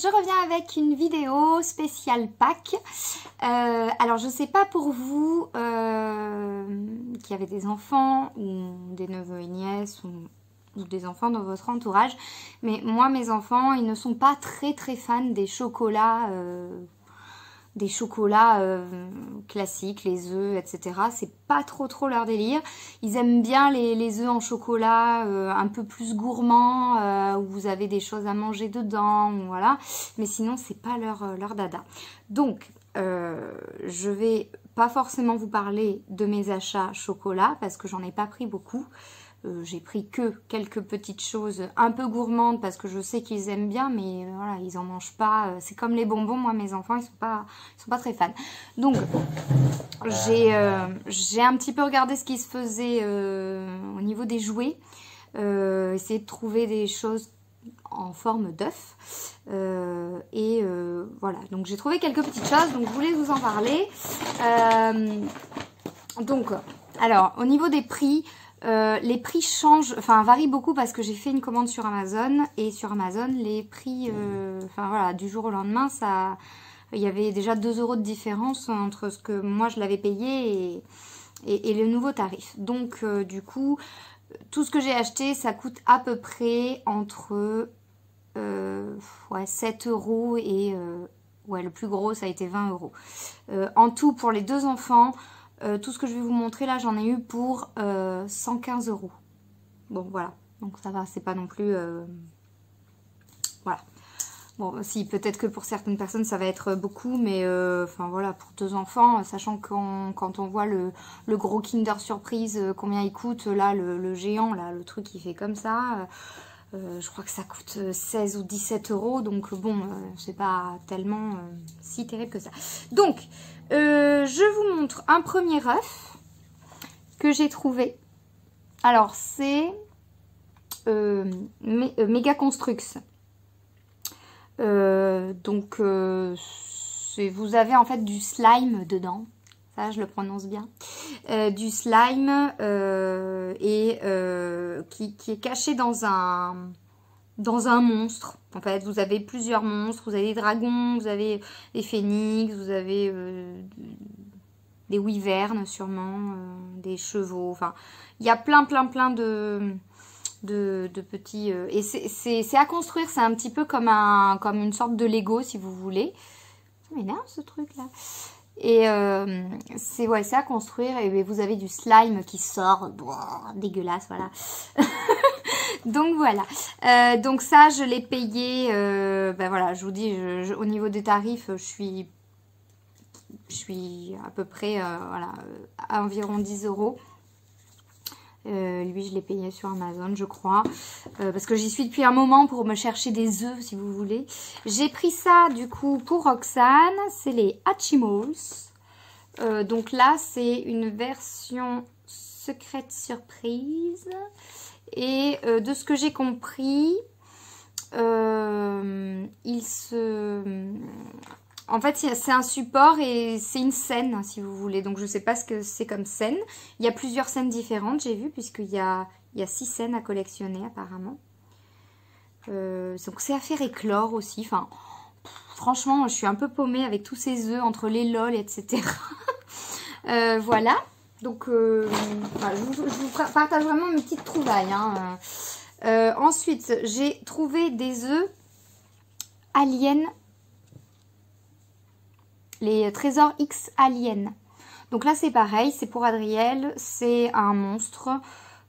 je reviens avec une vidéo spéciale Pâques. Alors je sais pas pour vous qui avez des enfants ou des neveux et nièces ou des enfants dans votre entourage, mais moi mes enfants ils ne sont pas très fans des chocolats classiques, les œufs, etc. C'est pas trop leur délire. Ils aiment bien les œufs en chocolat un peu plus gourmands, où vous avez des choses à manger dedans, voilà. Mais sinon, c'est pas leur dada. Donc, je vais pas forcément vous parler de mes achats chocolat, parce que j'en ai pas pris beaucoup. J'ai pris que quelques petites choses un peu gourmandes parce que je sais qu'ils aiment bien, mais voilà, ils en mangent pas. C'est comme les bonbons, moi mes enfants ils sont pas très fans. Donc j'ai un petit peu regardé ce qui se faisait au niveau des jouets, essayer de trouver des choses en forme d'œuf, voilà. Donc j'ai trouvé quelques petites choses, donc je voulais vous en parler. Donc alors au niveau des prix. Les prix changent, enfin varient beaucoup parce que j'ai fait une commande sur Amazon et sur Amazon les prix, enfin voilà, du jour au lendemain, il y avait déjà 2 € de différence entre ce que moi je l'avais payé et le nouveau tarif. Donc du coup, tout ce que j'ai acheté, ça coûte à peu près entre 7 € et le plus gros ça a été 20 €. En tout pour les 2 enfants. Tout ce que je vais vous montrer là, j'en ai eu pour 115 €. Bon, voilà. Donc ça va, c'est pas non plus... Voilà. Bon, si, peut-être que pour certaines personnes, ça va être beaucoup, mais enfin voilà, pour 2 enfants, sachant que quand on voit le gros Kinder Surprise, combien il coûte, là, le géant, là, le truc qui fait comme ça... je crois que ça coûte 16 ou 17 €, donc bon, c'est pas tellement si terrible que ça. Donc, je vous montre un premier œuf que j'ai trouvé. Alors, c'est Mega Construx. Donc, vous avez en fait du slime dedans. Ça, je le prononce bien. Du slime qui est caché dans un monstre. En fait, vous avez plusieurs monstres. Vous avez des dragons, vous avez des phénix, vous avez des wyvernes sûrement, des chevaux. Enfin, il y a plein de petits... et c'est à construire. C'est un petit peu comme une sorte de Lego, si vous voulez. Ça m'énerve, ce truc-là. Et c'est à construire et vous avez du slime qui sort, dégueulasse, voilà. Donc voilà, donc ça je l'ai payé, ben voilà, je vous dis, au niveau des tarifs, je suis à peu près, voilà, à environ 10 €. Lui je l'ai payé sur Amazon je crois, parce que j'y suis depuis un moment pour me chercher des œufs si vous voulez. J'ai pris ça du coup pour Roxane, c'est les Hatchimals. Donc là c'est une version secrète surprise et de ce que j'ai compris, en fait, c'est un support et c'est une scène, si vous voulez. Donc, je ne sais pas ce que c'est comme scène. Il y a plusieurs scènes différentes, j'ai vu, puisqu'il y a 6 scènes à collectionner, apparemment. Donc, c'est à faire éclore aussi. Enfin, franchement, je suis un peu paumée avec tous ces œufs entre les lol, etc. Voilà. Donc, voilà, je vous partage vraiment mes petites trouvailles. Hein. Ensuite, j'ai trouvé des œufs aliens. Les trésors X aliens. Donc là c'est pareil, c'est pour Adriel, c'est un monstre,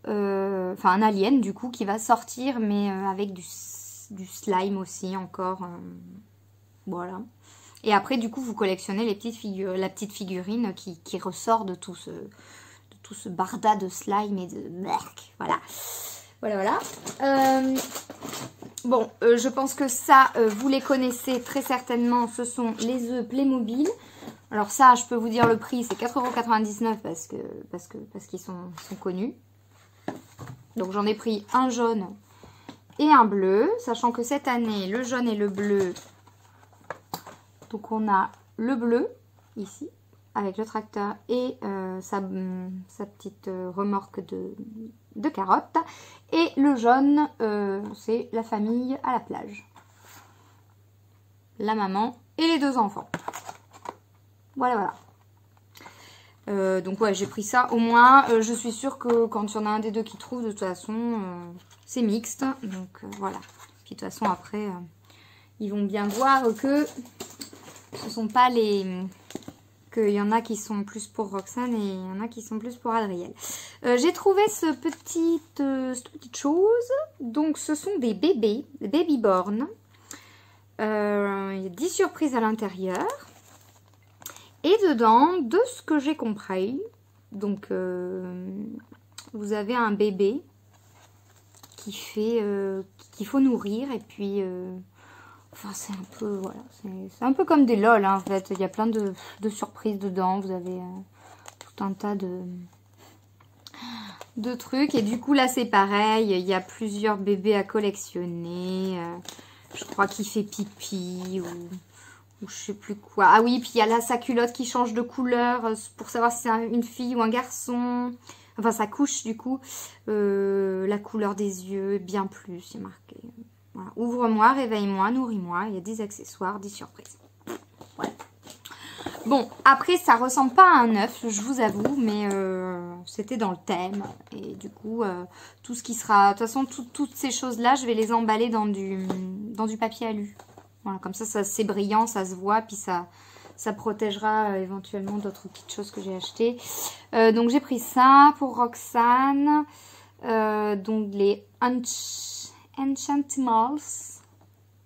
enfin un alien du coup qui va sortir mais avec du slime aussi encore, voilà. Et après du coup vous collectionnez les petites la petite figurine qui ressort de tout ce barda de slime et de merc, voilà. Voilà. Bon, je pense que ça, vous les connaissez très certainement. Ce sont les œufs Playmobil. Alors ça, je peux vous dire le prix, c'est 4,99 € parce qu'ils sont connus. Donc j'en ai pris un jaune et un bleu. Sachant que cette année, le jaune et le bleu. Donc on a le bleu, ici, avec le tracteur et sa petite remorque de carottes. Et le jaune, c'est la famille à la plage. la maman et les 2 enfants. Voilà. Donc ouais, j'ai pris ça au moins. Je suis sûre que quand il y en a un des deux qui trouve, de toute façon, c'est mixte. Donc voilà. Puis de toute façon, après, ils vont bien voir que ce sont pas les... qu'il y en a qui sont plus pour Roxane et il y en a qui sont plus pour Adriel. J'ai trouvé cette petite chose. Donc ce sont des bébés, des babyborn. Il y a 10 surprises à l'intérieur. Et dedans, de ce que j'ai compris, donc vous avez un bébé qui fait qu'il faut nourrir et puis enfin c'est un peu voilà, c'est un peu comme des LOL hein, en fait. Il y a plein de surprises dedans. Vous avez tout un tas de trucs et du coup là c'est pareil. Il y a plusieurs bébés à collectionner. Je crois qu'il fait pipi ou je sais plus quoi. Ah oui, puis il y a là sa culotte qui change de couleur pour savoir si c'est une fille ou un garçon. Enfin, sa couche du coup. La couleur des yeux, bien plus, c'est marqué. Voilà. Ouvre-moi, réveille-moi, nourris-moi. Il y a 10 accessoires, 10 surprises. Voilà. Bon, après, ça ressemble pas à un œuf, je vous avoue, mais c'était dans le thème. Et du coup, tout ce qui sera... De toute façon, toutes ces choses-là, je vais les emballer dans du papier alu. Voilà, comme ça c'est brillant, ça se voit, puis ça protégera éventuellement d'autres petites choses que j'ai achetées. Donc j'ai pris ça pour Roxane. Donc les Enchantimals.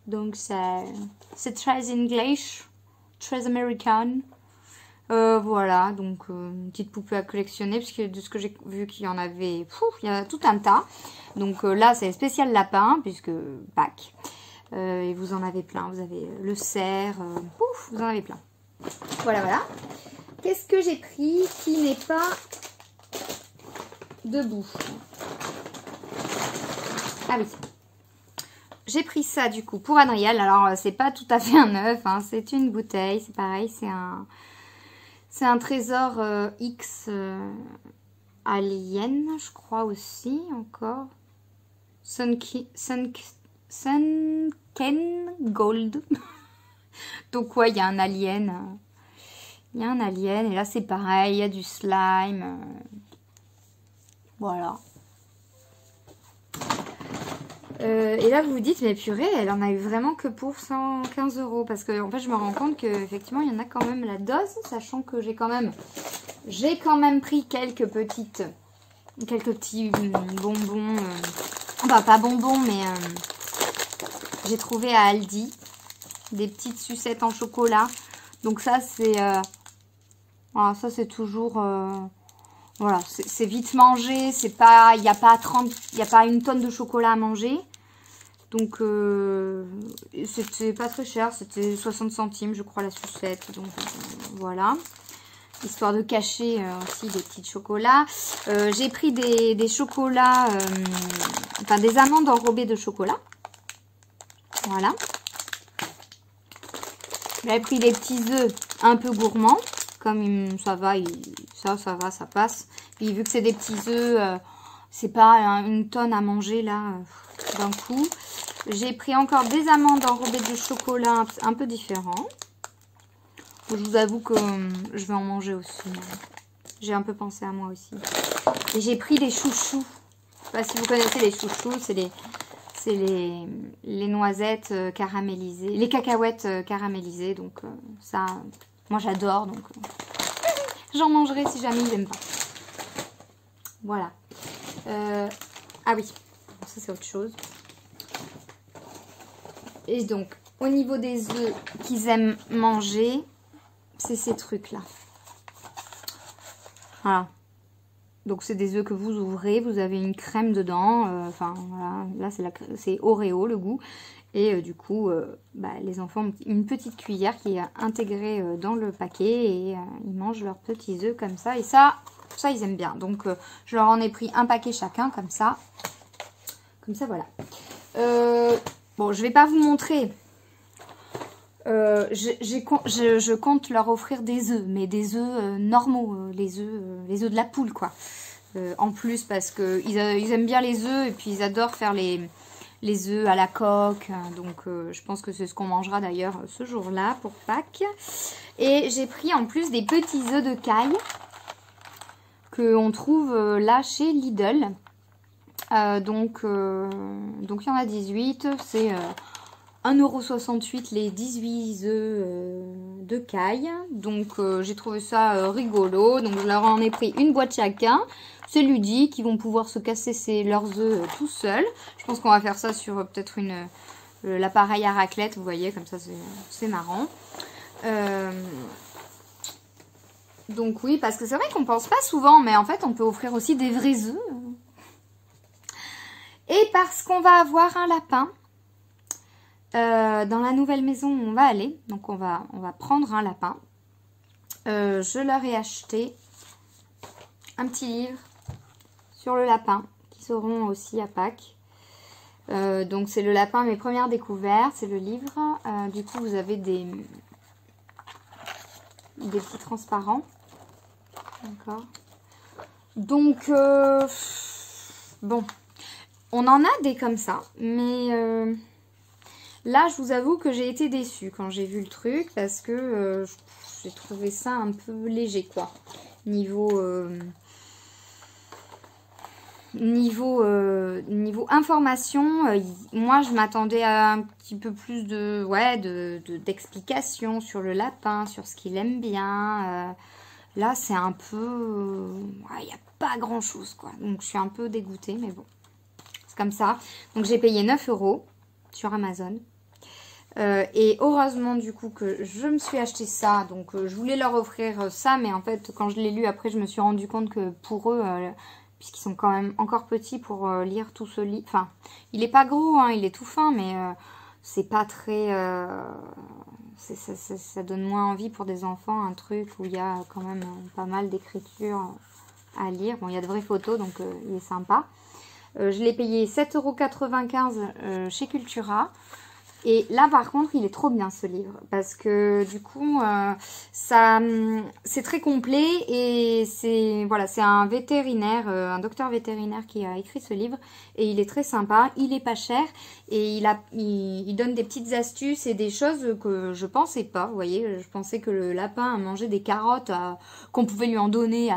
Donc c'est très English, très American. Voilà, donc une petite poupée à collectionner, puisque de ce que j'ai vu qu'il y en avait, il y a tout un tas. Donc là c'est spécial lapin, puisque Pâques. Et vous en avez plein, vous avez le cerf, vous en avez plein. Voilà. Qu'est-ce que j'ai pris qui n'est pas debout? Ah oui. J'ai pris ça du coup pour Adriel. Alors c'est pas tout à fait un œuf, hein, c'est une bouteille, c'est pareil, c'est un trésor X alien, je crois aussi, encore. Sunken Gold. Donc ouais, il y a un alien. Il y a un alien. Et là, c'est pareil. Il y a du slime. Voilà. Et là, vous vous dites, mais purée, elle en a eu vraiment que pour 115 €. Parce que en fait, je me rends compte qu'effectivement, il y en a quand même la dose. Sachant que j'ai quand même pris quelques petits bonbons. Enfin, pas bonbons, mais... j'ai trouvé à Aldi des petites sucettes en chocolat. Donc ça c'est voilà, ça c'est toujours voilà, c'est vite mangé, c'est pas, il n'y a pas une tonne de chocolat à manger. Donc c'était pas très cher, c'était 60 centimes je crois la sucette. Donc voilà. Histoire de cacher aussi des petits chocolats. J'ai pris des chocolats, enfin des amandes enrobées de chocolat. Voilà. J'avais pris des petits œufs un peu gourmands. Comme ça va, ça passe. Puis vu que c'est des petits œufs, c'est pas une tonne à manger là d'un coup. J'ai pris encore des amandes enrobées de chocolat un peu différents. Je vous avoue que je vais en manger aussi. J'ai un peu pensé à moi aussi. Et j'ai pris des chouchous. Je sais pas si vous connaissez les chouchous, c'est les noisettes caramélisées, les cacahuètes caramélisées. Donc ça, moi j'adore. Donc j'en mangerai si jamais ils n'aiment pas. Voilà. Ah oui, ça c'est autre chose. Et donc, au niveau des œufs qu'ils aiment manger, c'est ces trucs-là. Voilà. Donc, c'est des œufs que vous ouvrez, vous avez une crème dedans. Enfin, voilà. Là, c'est Oreo, le goût. Et du coup, les enfants ont une petite cuillère qui est intégrée dans le paquet. Et ils mangent leurs petits œufs comme ça. Et ça, ils aiment bien. Donc, je leur en ai pris un paquet chacun, comme ça. Comme ça, voilà. Bon, je vais pas vous montrer. Je compte leur offrir des œufs, mais des œufs normaux, les œufs de la poule, quoi. En plus, parce que ils aiment bien les œufs et puis ils adorent faire les les œufs à la coque. Donc je pense que c'est ce qu'on mangera d'ailleurs ce jour-là pour Pâques. Et j'ai pris en plus des petits œufs de caille qu'on trouve là chez Lidl. Donc il y en a 18. C'est 1,68 € les 18 œufs de caille. Donc j'ai trouvé ça rigolo. Donc je leur en ai pris une boîte chacun. C'est ludique, ils vont pouvoir se casser leurs œufs tout seuls. Je pense qu'on va faire ça sur peut-être l'appareil à raclette, vous voyez, comme ça c'est marrant. Donc oui, parce que c'est vrai qu'on pense pas souvent, mais en fait on peut offrir aussi des vrais œufs. Et parce qu'on va avoir un lapin dans la nouvelle maison où on va aller, donc on va prendre un lapin. Je leur ai acheté un petit livre sur le lapin, qui seront aussi à Pâques. Donc c'est le lapin, mes premières découvertes, c'est le livre. Du coup vous avez des petits transparents. D'accord. Donc bon, on en a des comme ça, mais là je vous avoue que j'ai été déçue quand j'ai vu le truc, parce que j'ai trouvé ça un peu léger quoi. Niveau information, moi je m'attendais à un petit peu plus d'explications sur le lapin, sur ce qu'il aime bien. Là c'est un peu... il n'y a pas grand chose quoi. Donc je suis un peu dégoûtée, mais bon. C'est comme ça. Donc j'ai payé 9 € sur Amazon. Et heureusement du coup que je me suis acheté ça. Donc je voulais leur offrir ça, mais en fait quand je l'ai lu après je me suis rendu compte que pour eux... puisqu'ils sont quand même encore petits pour lire tout ce livre. Enfin, il est pas gros, hein, il est tout fin, mais c'est pas très... ça donne moins envie pour des enfants, un truc où il y a quand même pas mal d'écriture à lire. Bon, il y a de vraies photos, donc il est sympa. Je l'ai payé 7,95 € chez Cultura. Et là par contre il est trop bien ce livre, parce que du coup c'est très complet, et c'est un vétérinaire, un docteur vétérinaire qui a écrit ce livre, et il est très sympa, il est pas cher, et il donne des petites astuces et des choses que je pensais pas. Vous voyez, je pensais que le lapin mangeait des carottes, qu'on pouvait lui en donner,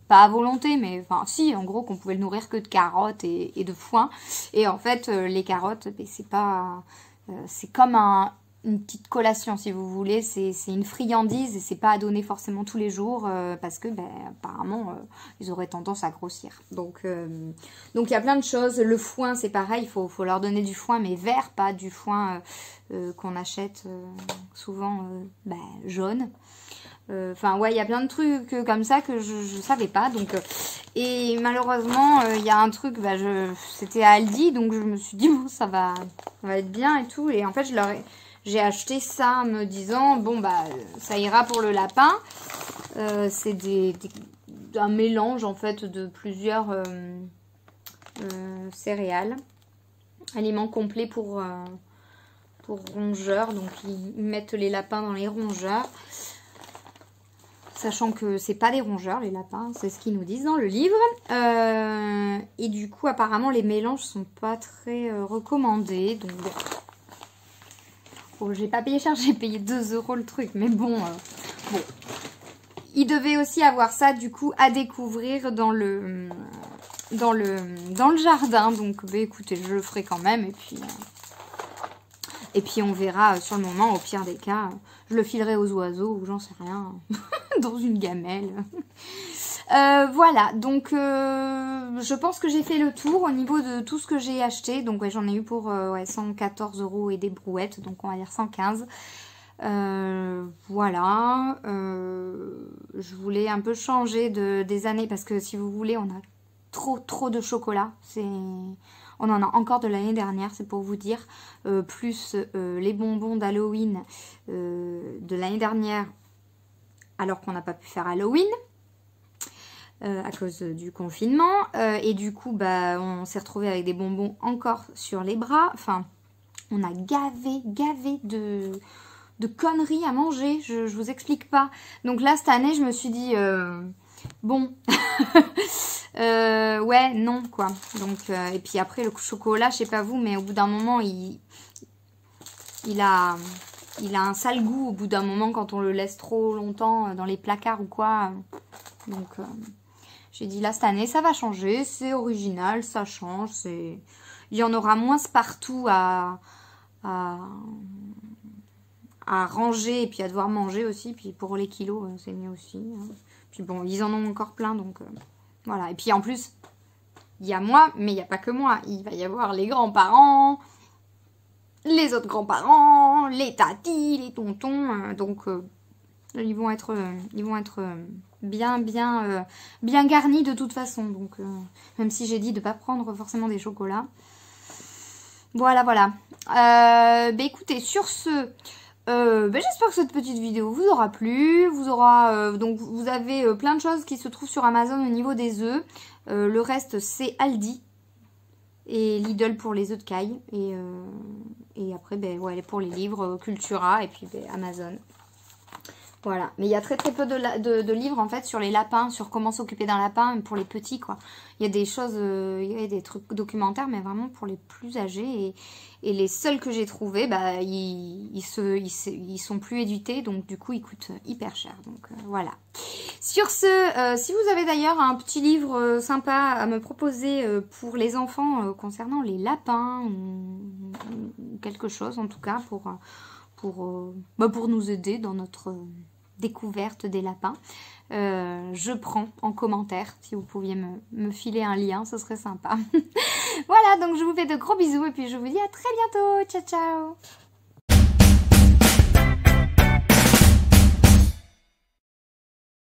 pas à volonté, mais enfin si, en gros qu'on pouvait le nourrir que de carottes et de foin, et en fait les carottes, c'est pas... c'est comme une petite collation si vous voulez, c'est une friandise, et c'est pas à donner forcément tous les jours, parce que apparemment ils auraient tendance à grossir. Donc il y a plein de choses. Le foin c'est pareil, il faut leur donner du foin mais vert, pas du foin qu'on achète souvent jaune. Enfin ouais, il y a plein de trucs comme ça que je savais pas. Donc et malheureusement il y a un truc, c'était à Aldi, donc je me suis dit bon ça va être bien et tout, et en fait j'ai acheté ça en me disant bon ça ira pour le lapin. C'est un mélange en fait de plusieurs céréales, aliments complets pour rongeurs. Donc ils mettent les lapins dans les rongeurs, sachant que c'est pas des rongeurs les lapins, c'est ce qu'ils nous disent dans le livre. Et du coup apparemment les mélanges sont pas très recommandés, donc bon. J'ai pas payé cher, j'ai payé 2 € le truc, mais bon. Il devait aussi avoir ça du coup à découvrir dans le jardin, donc écoutez, je le ferai quand même, et puis on verra sur le moment. Au pire des cas, je le filerai aux oiseaux ou j'en sais rien, dans une gamelle. Voilà, donc je pense que j'ai fait le tour au niveau de tout ce que j'ai acheté. Donc j'en ai eu pour 114 € et des brouettes, donc on va dire 115. Voilà, je voulais un peu changer des années, parce que si vous voulez, on a trop de chocolat. On en a encore de l'année dernière, c'est pour vous dire, plus les bonbons d'Halloween de l'année dernière, alors qu'on n'a pas pu faire Halloween à cause du confinement, et du coup on s'est retrouvé avec des bonbons encore sur les bras. Enfin, on a gavé de conneries à manger, je vous explique pas. Donc là cette année je me suis dit Bon, ouais, non, quoi. Donc, et puis après, le chocolat, je sais pas vous, mais au bout d'un moment, il a un sale goût au bout d'un moment quand on le laisse trop longtemps dans les placards ou quoi. Donc, j'ai dit là, cette année, ça va changer. C'est original, ça change. Il y en aura moins partout à ranger et puis à devoir manger aussi. Puis pour les kilos, c'est mieux aussi. Hein. Puis bon, ils en ont encore plein, donc voilà. Et puis en plus, il y a moi, mais il n'y a pas que moi. Il va y avoir les grands-parents, les autres grands-parents, les tatis, les tontons. Donc ils vont être bien garnis de toute façon. Donc même si j'ai dit de ne pas prendre forcément des chocolats. Voilà, voilà. Écoutez, sur ce... j'espère que cette petite vidéo vous aura plu. Donc vous avez plein de choses qui se trouvent sur Amazon au niveau des œufs. Le reste c'est Aldi et Lidl pour les œufs de caille. Et après ouais, pour les livres Cultura et puis Amazon. Voilà, mais il y a très peu de livres en fait sur les lapins, sur comment s'occuper d'un lapin pour les petits quoi. Il y a des choses, il y a des trucs documentaires mais vraiment pour les plus âgés et les seuls que j'ai trouvés, ils sont plus édités donc du coup ils coûtent hyper cher. Donc voilà. Sur ce, si vous avez d'ailleurs un petit livre sympa à me proposer pour les enfants concernant les lapins ou quelque chose en tout cas pour nous aider dans notre découverte des lapins. Je prends en commentaire. Si vous pouviez me filer un lien, ce serait sympa. Voilà, donc je vous fais de gros bisous et puis je vous dis à très bientôt. Ciao, ciao!